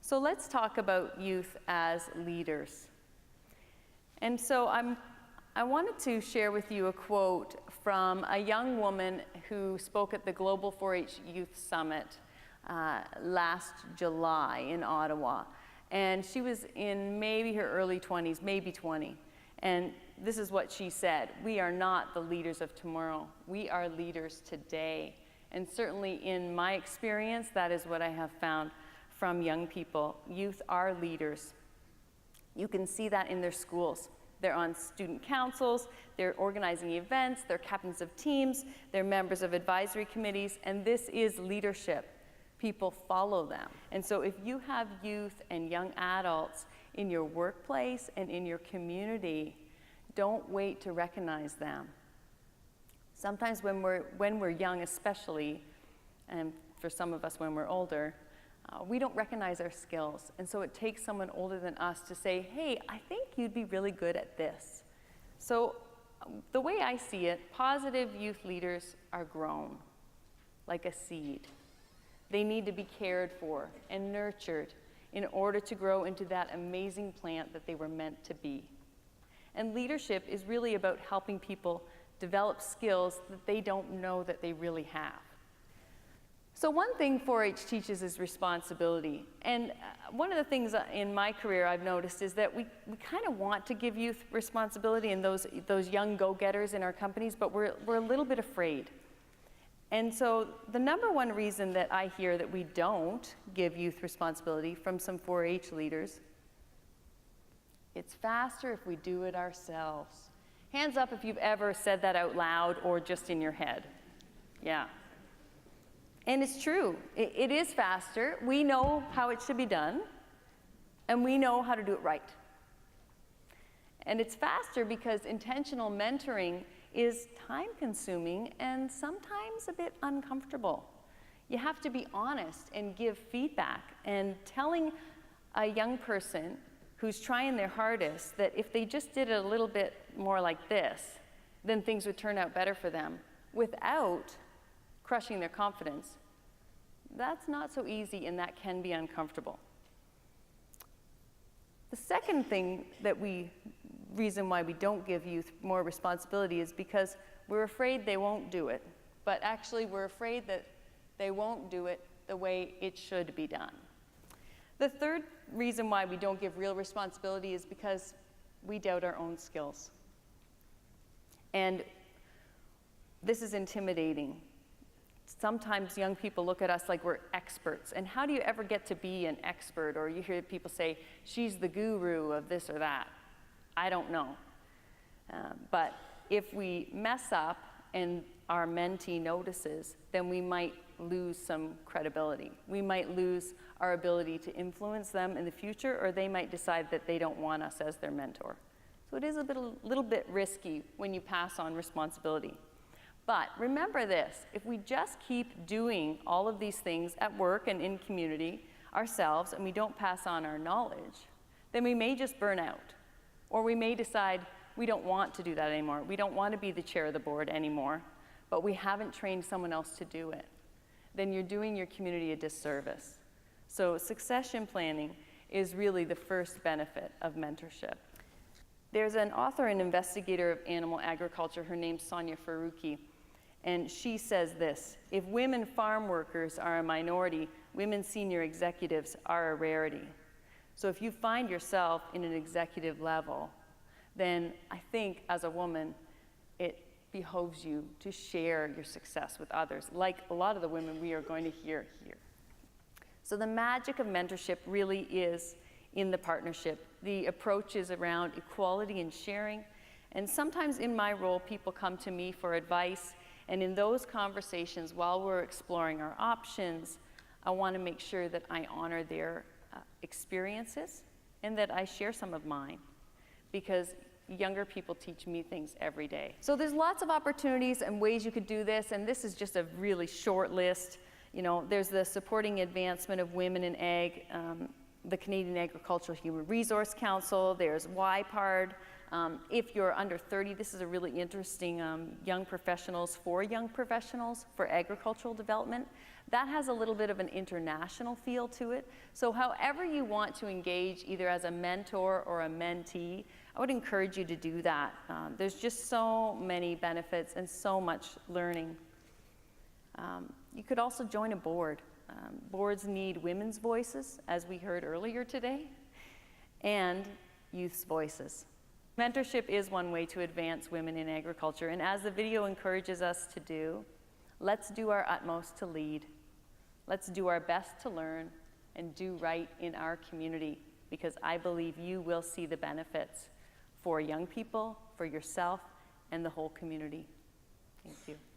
So let's talk about youth as leaders. And so I wanted to share with you a quote from a young woman who spoke at the Global 4-H Youth Summit last July in Ottawa. And she was in maybe her early 20s, maybe 20. And this is what she said: "We are not the leaders of tomorrow. We are leaders today." And certainly in my experience, that is what I have found from young people. Youth are leaders. You can see that in their schools. They're on student councils, they're organizing events, they're captains of teams, they're members of advisory committees, and this is leadership. People follow them. And so if you have youth and young adults in your workplace and in your community, don't wait to recognize them. Sometimes when we're young especially, and for some of us when we're older, we don't recognize our skills. And so it takes someone older than us to say, "Hey, I think you'd be really good at this." So the way I see it, positive youth leaders are grown like a seed. They need to be cared for and nurtured in order to grow into that amazing plant that they were meant to be. And leadership is really about helping people develop skills that they don't know that they really have. So one thing 4-H teaches is responsibility. And one of the things in my career I've noticed is that we kind of want to give youth responsibility and those young go-getters in our companies, but we're a little bit afraid. And so the number one reason that I hear that we don't give youth responsibility from some 4-H leaders: it's faster if we do it ourselves. Hands up if you've ever said that out loud or just in your head. Yeah. And it's true. It is faster. We know how it should be done, and we know how to do it right. And it's faster because intentional mentoring is time-consuming and sometimes a bit uncomfortable. You have to be honest and give feedback, and telling a young person who's trying their hardest that if they just did it a little bit more like this, then things would turn out better for them without crushing their confidence, that's not so easy, and that can be uncomfortable. The second reason why we don't give youth more responsibility is because we're afraid they won't do it. But actually, we're afraid that they won't do it the way it should be done. The third reason why we don't give real responsibility is because we doubt our own skills. And this is intimidating. Sometimes young people look at us like we're experts. And how do you ever get to be an expert? Or you hear people say, "She's the guru of this or that." I don't know. But if we mess up and our mentee notices, then we might lose some credibility. We might lose our ability to influence them in the future, or they might decide that they don't want us as their mentor. So it is a little bit risky when you pass on responsibility. But remember this: if we just keep doing all of these things at work and in community ourselves, and we don't pass on our knowledge, then we may just burn out. Or we may decide we don't want to do that anymore. We don't want to be the chair of the board anymore, but we haven't trained someone else to do it. Then you're doing your community a disservice. So succession planning is really the first benefit of mentorship. There's an author and investigator of animal agriculture. Her name's Sonia Faruqi. And she says this: "If women farm workers are a minority, women senior executives are a rarity." So if you find yourself in an executive level, then I think as a woman, it behoves you to share your success with others, like a lot of the women we are going to hear here. So the magic of mentorship really is in the partnership. The approach is around equality and sharing. And sometimes in my role, people come to me for advice. And in those conversations, while we're exploring our options, I want to make sure that I honor their experiences and that I share some of mine, because younger people teach me things every day. So there's lots of opportunities and ways you could do this, and this is just a really short list. You know, there's the Supporting Advancement of Women in Ag, the Canadian Agricultural Human Resource Council, there's YPARD, If you're under 30, this is a really interesting young professionals for agricultural development. That has a little bit of an international feel to it. So however you want to engage, either as a mentor or a mentee, I would encourage you to do that. There's just so many benefits and so much learning. You could also join a board. Boards need women's voices, as we heard earlier today, and youth's voices. Mentorship is one way to advance women in agriculture, and as the video encourages us to do, let's do our utmost to lead. Let's do our best to learn and do right in our community, because I believe you will see the benefits for young people, for yourself, and the whole community. Thank you.